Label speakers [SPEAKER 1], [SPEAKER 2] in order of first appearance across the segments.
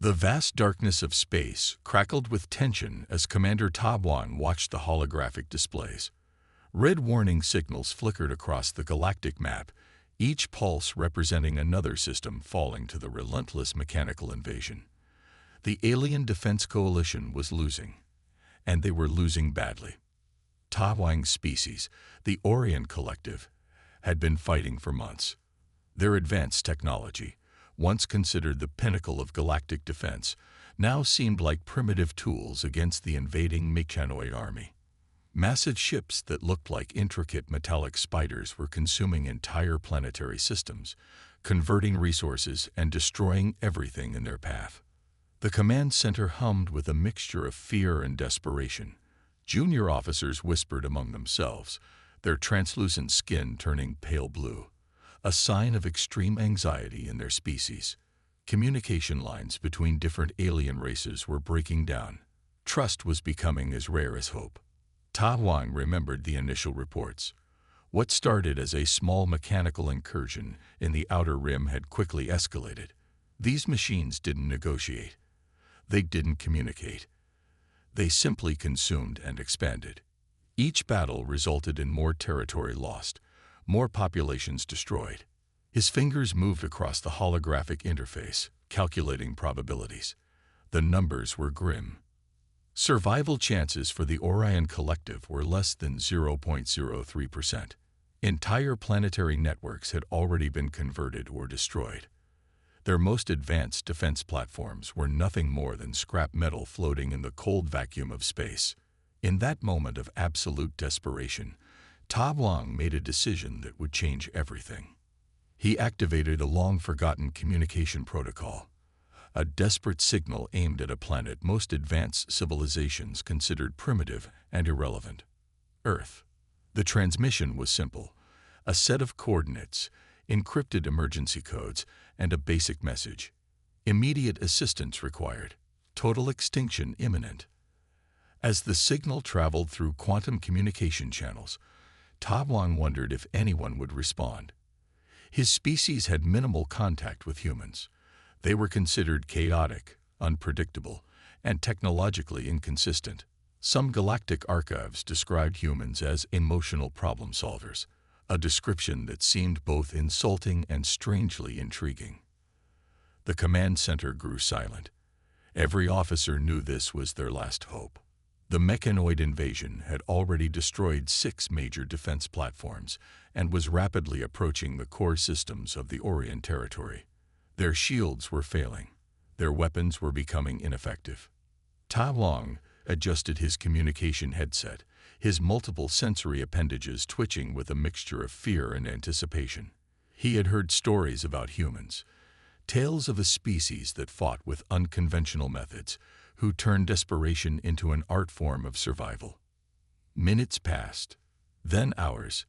[SPEAKER 1] The vast darkness of space crackled with tension as Commander Ta Wang watched the holographic displays. Red warning signals flickered across the galactic map, each pulse representing another system falling to the relentless mechanical invasion. The alien defense coalition was losing, and they were losing badly. Ta Wang's species, the Orient Collective, had been fighting for months. Their advanced technology, once considered the pinnacle of galactic defense, now seemed like primitive tools against the invading mechanoid army. Massive ships that looked like intricate metallic spiders were consuming entire planetary systems, converting resources and destroying everything in their path. The command center hummed with a mixture of fear and desperation. Junior officers whispered among themselves, their translucent skin turning pale blue, a sign of extreme anxiety in their species. Communication lines between different alien races were breaking down. Trust was becoming as rare as hope. Ta Wang remembered the initial reports. What started as a small mechanical incursion in the outer rim had quickly escalated. These machines didn't negotiate. They didn't communicate. They simply consumed and expanded. Each battle resulted in more territory lost, more populations destroyed. His fingers moved across the holographic interface, calculating probabilities. The numbers were grim. Survival chances for the Orient Collective were less than 0.03%. Entire planetary networks had already been converted or destroyed. Their most advanced defense platforms were nothing more than scrap metal floating in the cold vacuum of space. In that moment of absolute desperation, Ta Wang made a decision that would change everything. He activated a long-forgotten communication protocol, a desperate signal aimed at a planet most advanced civilizations considered primitive and irrelevant: Earth. The transmission was simple: a set of coordinates, encrypted emergency codes, and a basic message. Immediate assistance required. Total extinction imminent. As the signal traveled through quantum communication channels, Ta Wang wondered if anyone would respond. His species had minimal contact with humans. They were considered chaotic, unpredictable, and technologically inconsistent. Some galactic archives described humans as emotional problem solvers, a description that seemed both insulting and strangely intriguing. The command center grew silent. Every officer knew this was their last hope. The mechanoid invasion had already destroyed 6 major defense platforms and was rapidly approaching the core systems of the Orient territory. Their shields were failing. Their weapons were becoming ineffective. Ta Wang adjusted his communication headset, his multiple sensory appendages twitching with a mixture of fear and anticipation. He had heard stories about humans, tales of a species that fought with unconventional methods, who turned desperation into an art form of survival. Minutes passed, then hours.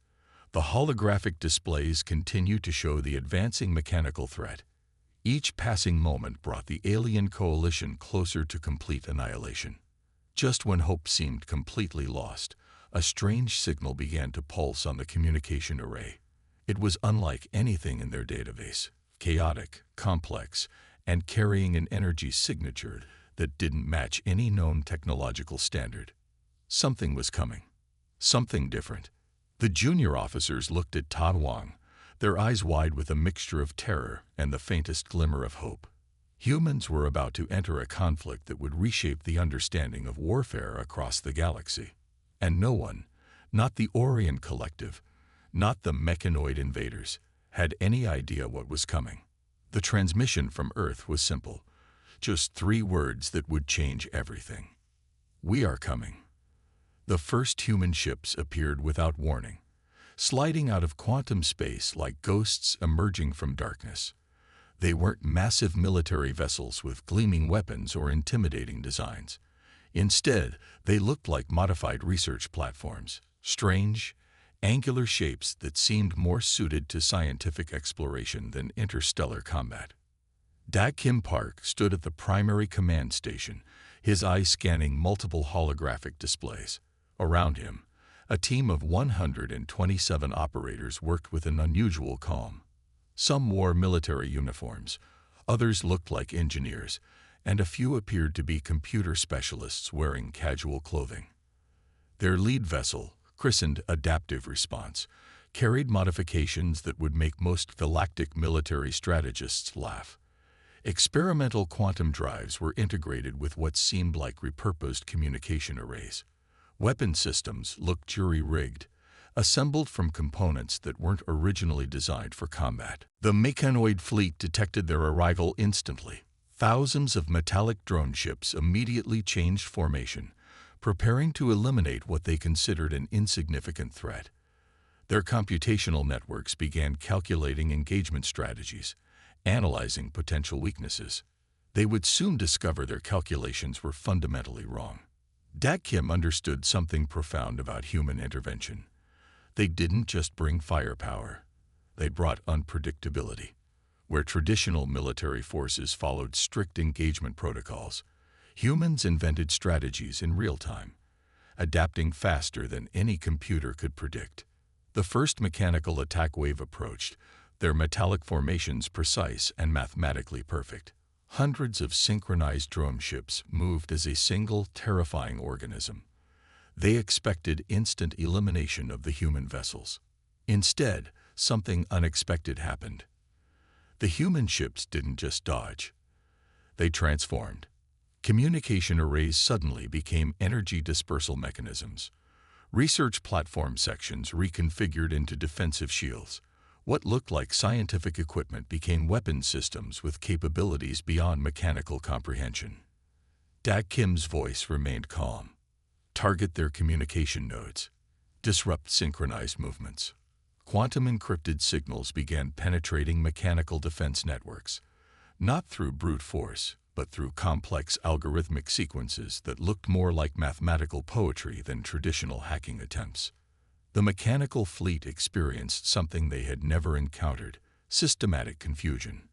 [SPEAKER 1] The holographic displays continued to show the advancing mechanical threat. Each passing moment brought the alien coalition closer to complete annihilation. Just when hope seemed completely lost, a strange signal began to pulse on the communication array. It was unlike anything in their database, chaotic, complex, and carrying an energy signature that didn't match any known technological standard. Something was coming. Something different. The junior officers looked at Ta Wang, their eyes wide with a mixture of terror and the faintest glimmer of hope. Humans were about to enter a conflict that would reshape the understanding of warfare across the galaxy. And no one, not the Orient Collective, not the mechanoid invaders, had any idea what was coming. The transmission from Earth was simple, just 3 words that would change everything. We are coming. The first human ships appeared without warning, sliding out of quantum space like ghosts emerging from darkness. They weren't massive military vessels with gleaming weapons or intimidating designs. Instead, they looked like modified research platforms, strange, angular shapes that seemed more suited to scientific exploration than interstellar combat. Dak Kim Park stood at the primary command station, his eyes scanning multiple holographic displays. Around him, a team of 127 operators worked with an unusual calm. Some wore military uniforms, others looked like engineers, and a few appeared to be computer specialists wearing casual clothing. Their lead vessel, christened Adaptive Response, carried modifications that would make most galactic military strategists laugh. Experimental quantum drives were integrated with what seemed like repurposed communication arrays. Weapon systems looked jury-rigged, assembled from components that weren't originally designed for combat. The mechanoid fleet detected their arrival instantly. Thousands of metallic drone ships immediately changed formation, preparing to eliminate what they considered an insignificant threat. Their computational networks began calculating engagement strategies, analyzing potential weaknesses. They would soon discover their calculations were fundamentally wrong. Dak Kim understood something profound about human intervention. They didn't just bring firepower. They brought unpredictability. Where traditional military forces followed strict engagement protocols, humans invented strategies in real time, adapting faster than any computer could predict. The first mechanical attack wave approached, their metallic formations precise and mathematically perfect. Hundreds of synchronized drone ships moved as a single, terrifying organism. They expected instant elimination of the human vessels. Instead, something unexpected happened. The human ships didn't just dodge. They transformed. Communication arrays suddenly became energy dispersal mechanisms. Research platform sections reconfigured into defensive shields. What looked like scientific equipment became weapon systems with capabilities beyond mechanical comprehension. Dak Kim's voice remained calm. Target their communication nodes. Disrupt synchronized movements. Quantum encrypted signals began penetrating mechanical defense networks, not through brute force, but through complex algorithmic sequences that looked more like mathematical poetry than traditional hacking attempts. The mechanical fleet experienced something they had never encountered: systematic confusion.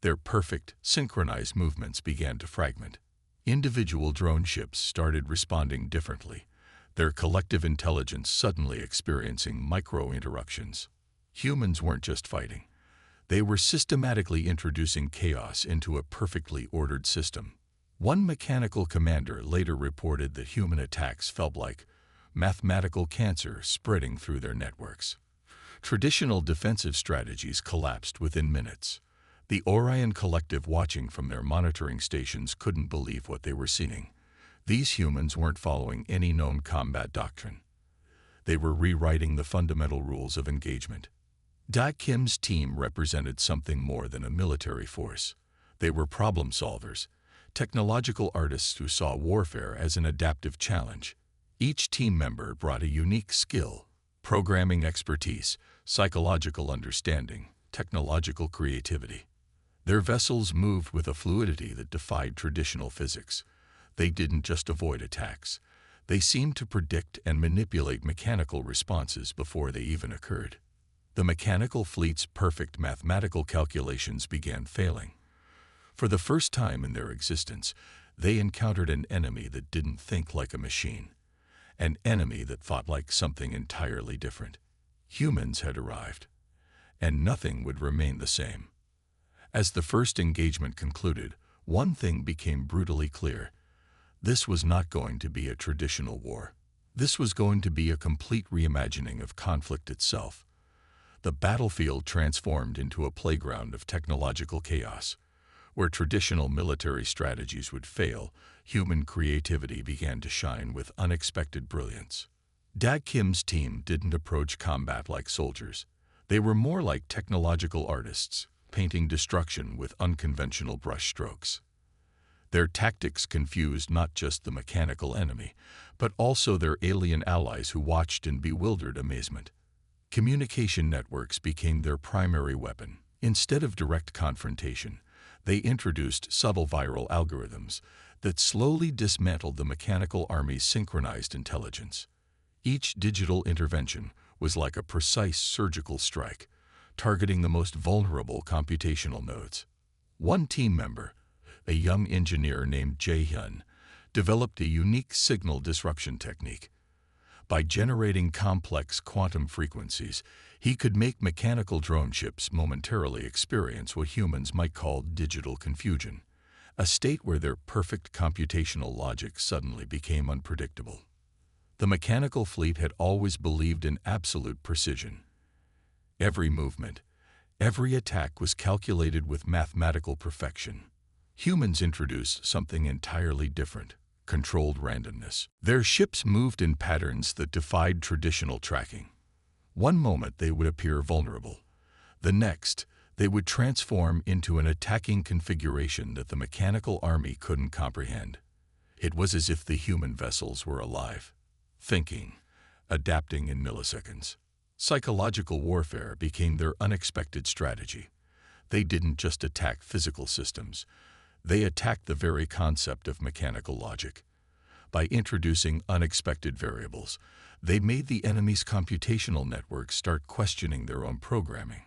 [SPEAKER 1] Their perfect, synchronized movements began to fragment. Individual drone ships started responding differently, their collective intelligence suddenly experiencing micro-interruptions. Humans weren't just fighting. They were systematically introducing chaos into a perfectly ordered system. One mechanical commander later reported that human attacks felt like mathematical cancer spreading through their networks. Traditional defensive strategies collapsed within minutes. The Orion Collective, watching from their monitoring stations, couldn't believe what they were seeing. These humans weren't following any known combat doctrine. They were rewriting the fundamental rules of engagement. Dak Kim's team represented something more than a military force. They were problem solvers, technological artists who saw warfare as an adaptive challenge. Each team member brought a unique skill: programming expertise, psychological understanding, technological creativity. Their vessels moved with a fluidity that defied traditional physics. They didn't just avoid attacks. They seemed to predict and manipulate mechanical responses before they even occurred. The mechanical fleet's perfect mathematical calculations began failing. For the first time in their existence, they encountered an enemy that didn't think like a machine, an enemy that fought like something entirely different. Humans had arrived, and nothing would remain the same. As the first engagement concluded, one thing became brutally clear: this was not going to be a traditional war. This was going to be a complete reimagining of conflict itself. The battlefield transformed into a playground of technological chaos. Where traditional military strategies would fail, human creativity began to shine with unexpected brilliance. Dak Kim's team didn't approach combat like soldiers. They were more like technological artists, painting destruction with unconventional brushstrokes. Their tactics confused not just the mechanical enemy, but also their alien allies who watched in bewildered amazement. Communication networks became their primary weapon. Instead of direct confrontation, they introduced subtle viral algorithms that slowly dismantled the mechanical army's synchronized intelligence. Each digital intervention was like a precise surgical strike, targeting the most vulnerable computational nodes. One team member, a young engineer named Jae-hyun, developed a unique signal disruption technique. By generating complex quantum frequencies, he could make mechanical drone ships momentarily experience what humans might call digital confusion, a state where their perfect computational logic suddenly became unpredictable. The mechanical fleet had always believed in absolute precision. Every movement, every attack was calculated with mathematical perfection. Humans introduced something entirely different: controlled randomness. Their ships moved in patterns that defied traditional tracking. One moment they would appear vulnerable. The next, they would transform into an attacking configuration that the mechanical army couldn't comprehend. It was as if the human vessels were alive, thinking, adapting in milliseconds. Psychological warfare became their unexpected strategy. They didn't just attack physical systems. They attacked the very concept of mechanical logic. By introducing unexpected variables, they made the enemy's computational networks start questioning their own programming.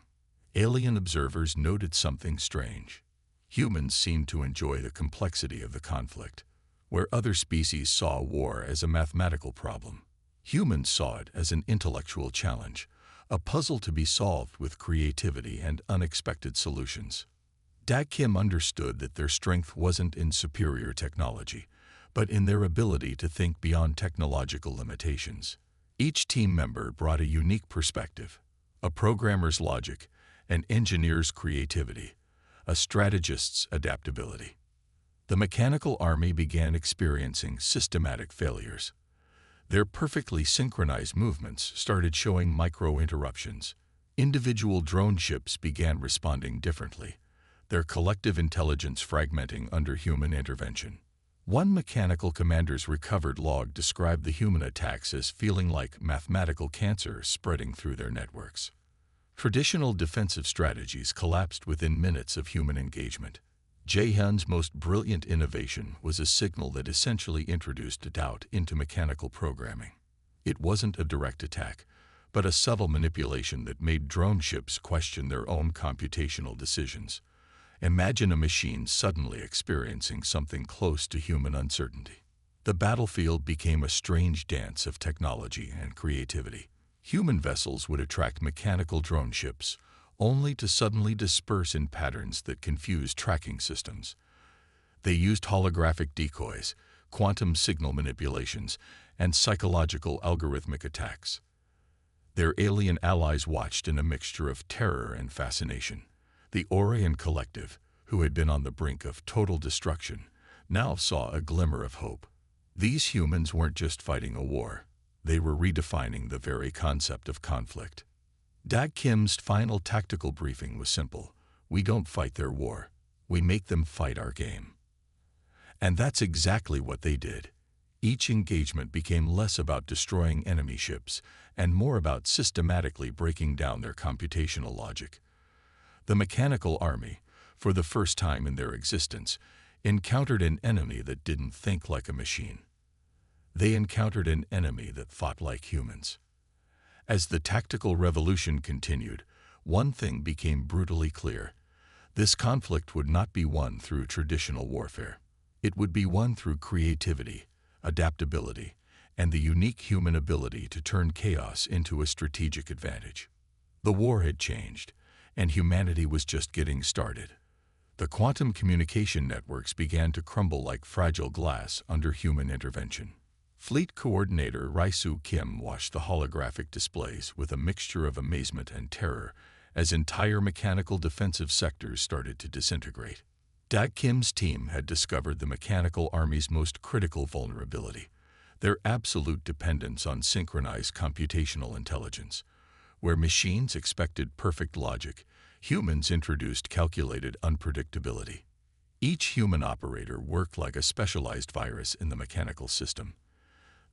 [SPEAKER 1] Alien observers noted something strange. Humans seemed to enjoy the complexity of the conflict. Where other species saw war as a mathematical problem, humans saw it as an intellectual challenge, a puzzle to be solved with creativity and unexpected solutions. Dag Kim understood that their strength wasn't in superior technology, but in their ability to think beyond technological limitations. Each team member brought a unique perspective: a programmer's logic, an engineer's creativity, a strategist's adaptability. The mechanical army began experiencing systematic failures. Their perfectly synchronized movements started showing micro-interruptions. Individual drone ships began responding differently, their collective intelligence fragmenting under human intervention. One mechanical commander's recovered log described the human attacks as feeling like mathematical cancer spreading through their networks. Traditional defensive strategies collapsed within minutes of human engagement. Jae-hyun's most brilliant innovation was a signal that essentially introduced doubt into mechanical programming. It wasn't a direct attack, but a subtle manipulation that made drone ships question their own computational decisions. Imagine a machine suddenly experiencing something close to human uncertainty. The battlefield became a strange dance of technology and creativity. Human vessels would attract mechanical drone ships, only to suddenly disperse in patterns that confused tracking systems. They used holographic decoys, quantum signal manipulations, and psychological algorithmic attacks. Their alien allies watched in a mixture of terror and fascination. The Orion Collective, who had been on the brink of total destruction, now saw a glimmer of hope. These humans weren't just fighting a war. They were redefining the very concept of conflict. Dag Kim's final tactical briefing was simple: we don't fight their war, we make them fight our game. And that's exactly what they did. Each engagement became less about destroying enemy ships and more about systematically breaking down their computational logic. The mechanical army, for the first time in their existence, encountered an enemy that didn't think like a machine. They encountered an enemy that thought like humans. As the tactical revolution continued, one thing became brutally clear: this conflict would not be won through traditional warfare. It would be won through creativity, adaptability, and the unique human ability to turn chaos into a strategic advantage. The war had changed, and humanity was just getting started. The quantum communication networks began to crumble like fragile glass under human intervention. Fleet Coordinator Rai-Soo Kim watched the holographic displays with a mixture of amazement and terror as entire mechanical defensive sectors started to disintegrate. Dag Kim's team had discovered the mechanical army's most critical vulnerability: their absolute dependence on synchronized computational intelligence. Where machines expected perfect logic, humans introduced calculated unpredictability. Each human operator worked like a specialized virus in the mechanical system.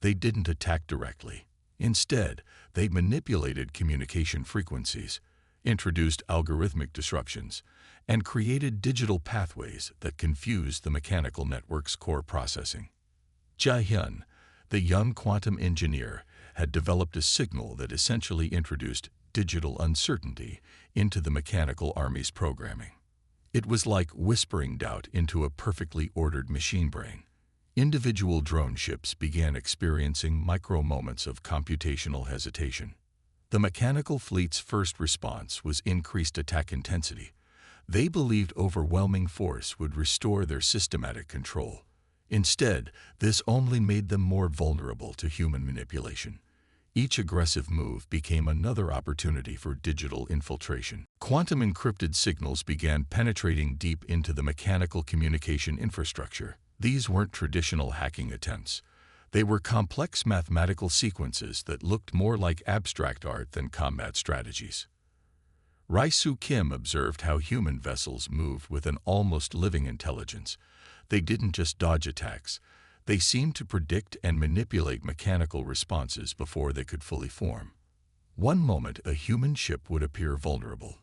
[SPEAKER 1] They didn't attack directly. Instead, they manipulated communication frequencies, introduced algorithmic disruptions, and created digital pathways that confused the mechanical network's core processing. Jae-hyun, the young quantum engineer, had developed a signal that essentially introduced digital uncertainty into the mechanical army's programming. It was like whispering doubt into a perfectly ordered machine brain. Individual drone ships began experiencing micro-moments of computational hesitation. The mechanical fleet's first response was increased attack intensity, They believed overwhelming force would restore their systematic control. Instead, this only made them more vulnerable to human manipulation. Each aggressive move became another opportunity for digital infiltration. Quantum encrypted signals began penetrating deep into the mechanical communication infrastructure. These weren't traditional hacking attempts. They were complex mathematical sequences that looked more like abstract art than combat strategies. Rai-Su Kim observed how human vessels moved with an almost living intelligence. They didn't just dodge attacks. They seemed to predict and manipulate mechanical responses before they could fully form. One moment, a human ship would appear vulnerable.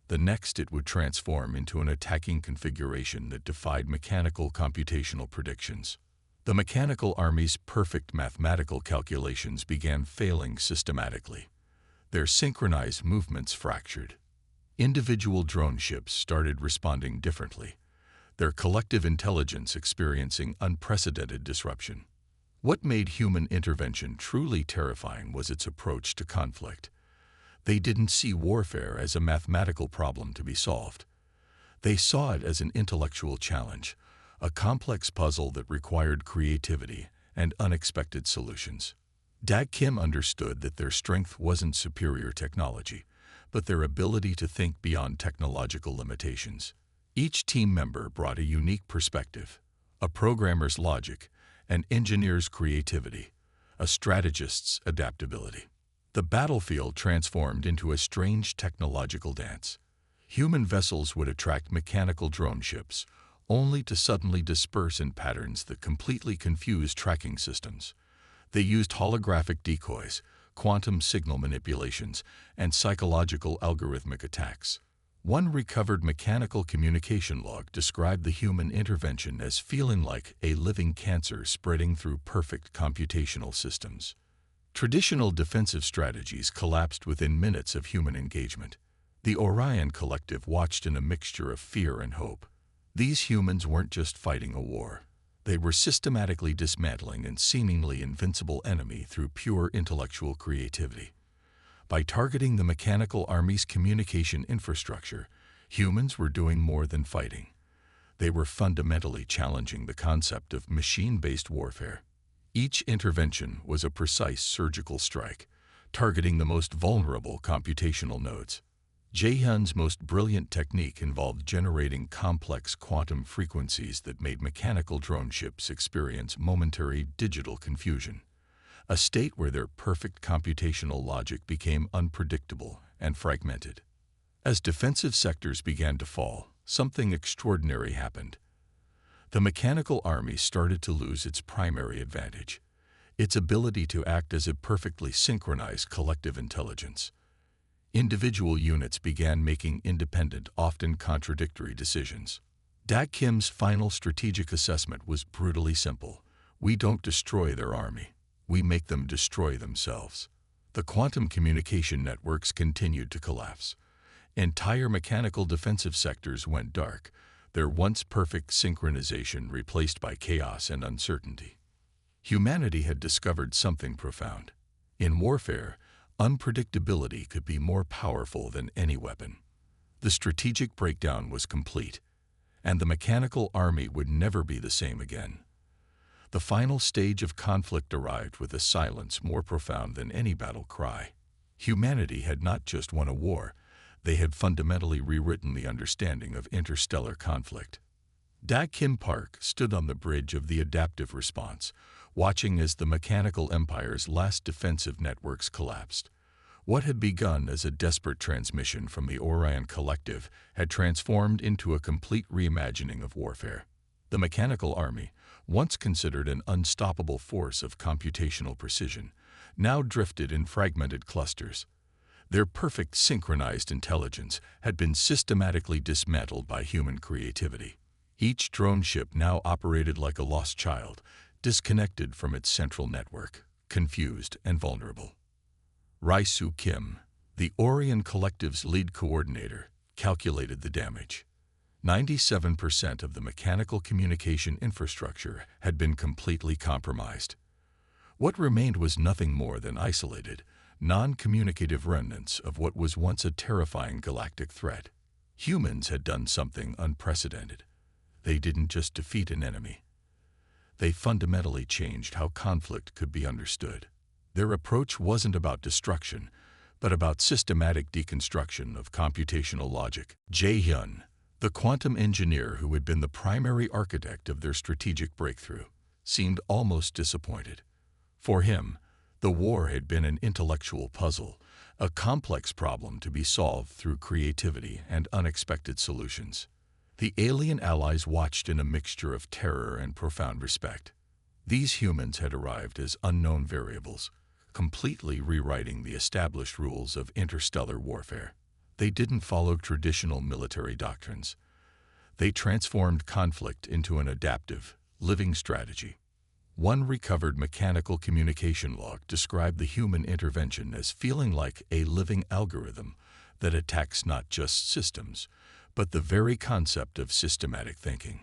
[SPEAKER 1] The next, it would transform into an attacking configuration that defied mechanical computational predictions. The mechanical army's perfect mathematical calculations began failing systematically. Their synchronized movements fractured. Individual drone ships started responding differently, their collective intelligence experiencing unprecedented disruption. What made human intervention truly terrifying was its approach to conflict. They didn't see warfare as a mathematical problem to be solved. They saw it as an intellectual challenge, a complex puzzle that required creativity and unexpected solutions. Dag Kim understood that their strength wasn't superior technology, but their ability to think beyond technological limitations. Each team member brought a unique perspective, a programmer's logic, an engineer's creativity, a strategist's adaptability. The battlefield transformed into a strange technological dance. Human vessels would attract mechanical drone ships, only to suddenly disperse in patterns that completely confused tracking systems. They used holographic decoys, quantum signal manipulations, and psychological algorithmic attacks. One recovered mechanical communication log described the human intervention as feeling like a living cancer spreading through perfect computational systems. Traditional defensive strategies collapsed within minutes of human engagement. The Orion Collective watched in a mixture of fear and hope. These humans weren't just fighting a war. They were systematically dismantling an seemingly invincible enemy through pure intellectual creativity. By targeting the mechanical army's communication infrastructure, humans were doing more than fighting. They were fundamentally challenging the concept of machine-based warfare. Each intervention was a precise surgical strike, targeting the most vulnerable computational nodes. Jae-hyun's most brilliant technique involved generating complex quantum frequencies that made mechanical drone ships experience momentary digital confusion, a state where their perfect computational logic became unpredictable and fragmented. As defensive sectors began to fall, something extraordinary happened. The mechanical army started to lose its primary advantage, its ability to act as a perfectly synchronized collective intelligence. Individual units began making independent, often contradictory decisions. Dag Kim's final strategic assessment was brutally simple. We don't destroy their army. We make them destroy themselves. The quantum communication networks continued to collapse. Entire mechanical defensive sectors went dark, their once perfect synchronization replaced by chaos and uncertainty. Humanity had discovered something profound. In warfare, unpredictability could be more powerful than any weapon. The strategic breakdown was complete, and the mechanical army would never be the same again. The final stage of conflict arrived with a silence more profound than any battle cry. Humanity had not just won a war, they had fundamentally rewritten the understanding of interstellar conflict. Dag Kim Park stood on the bridge of the adaptive response, watching as the mechanical empire's last defensive networks collapsed. What had begun as a desperate transmission from the Orion Collective had transformed into a complete reimagining of warfare. The mechanical army, once considered an unstoppable force of computational precision, now drifted in fragmented clusters. Their perfect synchronized intelligence had been systematically dismantled by human creativity. Each drone ship now operated like a lost child, disconnected from its central network, confused and vulnerable. Rai-Su Kim, the Orion Collective's lead coordinator, calculated the damage. 97% of the mechanical communication infrastructure had been completely compromised. What remained was nothing more than isolated, non-communicative remnants of what was once a terrifying galactic threat. Humans had done something unprecedented. They didn't just defeat an enemy. They fundamentally changed how conflict could be understood. Their approach wasn't about destruction, but about systematic deconstruction of computational logic. Jae-hyun, the quantum engineer who had been the primary architect of their strategic breakthrough, seemed almost disappointed. For him, the war had been an intellectual puzzle, a complex problem to be solved through creativity and unexpected solutions. The alien allies watched in a mixture of terror and profound respect. These humans had arrived as unknown variables, completely rewriting the established rules of interstellar warfare. They didn't follow traditional military doctrines. They transformed conflict into an adaptive, living strategy. One recovered mechanical communication log described the human intervention as feeling like a living algorithm that attacks not just systems, but the very concept of systematic thinking.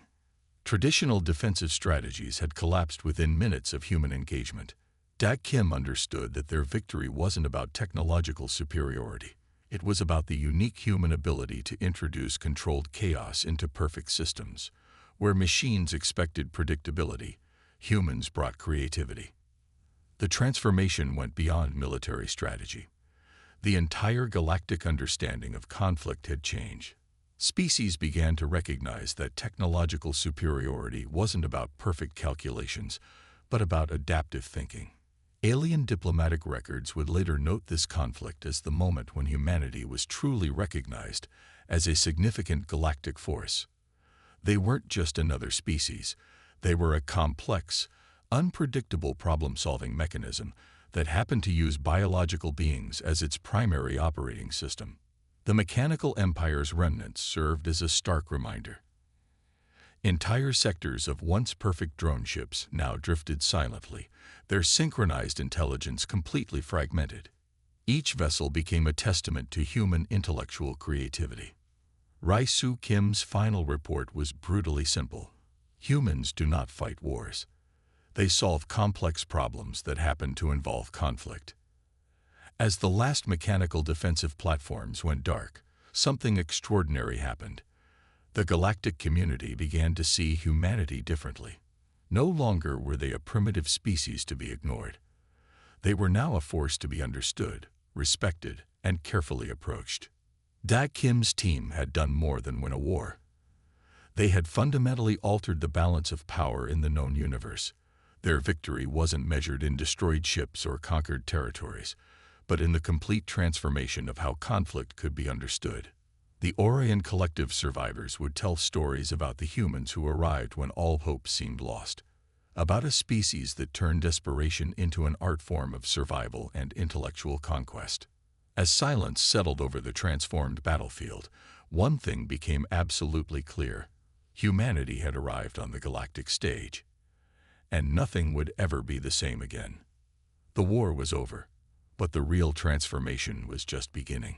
[SPEAKER 1] Traditional defensive strategies had collapsed within minutes of human engagement. Dak Kim understood that their victory wasn't about technological superiority. It was about the unique human ability to introduce controlled chaos into perfect systems. Where machines expected predictability, humans brought creativity. The transformation went beyond military strategy. The entire galactic understanding of conflict had changed. Species began to recognize that technological superiority wasn't about perfect calculations, but about adaptive thinking. Alien diplomatic records would later note this conflict as the moment when humanity was truly recognized as a significant galactic force. They weren't just another species. They were a complex, unpredictable problem-solving mechanism that happened to use biological beings as its primary operating system. The mechanical empire's remnants served as a stark reminder. Entire sectors of once perfect drone ships now drifted silently, their synchronized intelligence completely fragmented. Each vessel became a testament to human intellectual creativity. Rai-Soo Kim's final report was brutally simple. Humans do not fight wars. They solve complex problems that happen to involve conflict. As the last mechanical defensive platforms went dark, something extraordinary happened. The galactic community began to see humanity differently. No longer were they a primitive species to be ignored. They were now a force to be understood, respected, and carefully approached. Dak Kim's team had done more than win a war. They had fundamentally altered the balance of power in the known universe. Their victory wasn't measured in destroyed ships or conquered territories, but in the complete transformation of how conflict could be understood. The Orion collective survivors would tell stories about the humans who arrived when all hope seemed lost, about a species that turned desperation into an art form of survival and intellectual conquest. As silence settled over the transformed battlefield, one thing became absolutely clear. Humanity had arrived on the galactic stage, and nothing would ever be the same again. The war was over, but the real transformation was just beginning.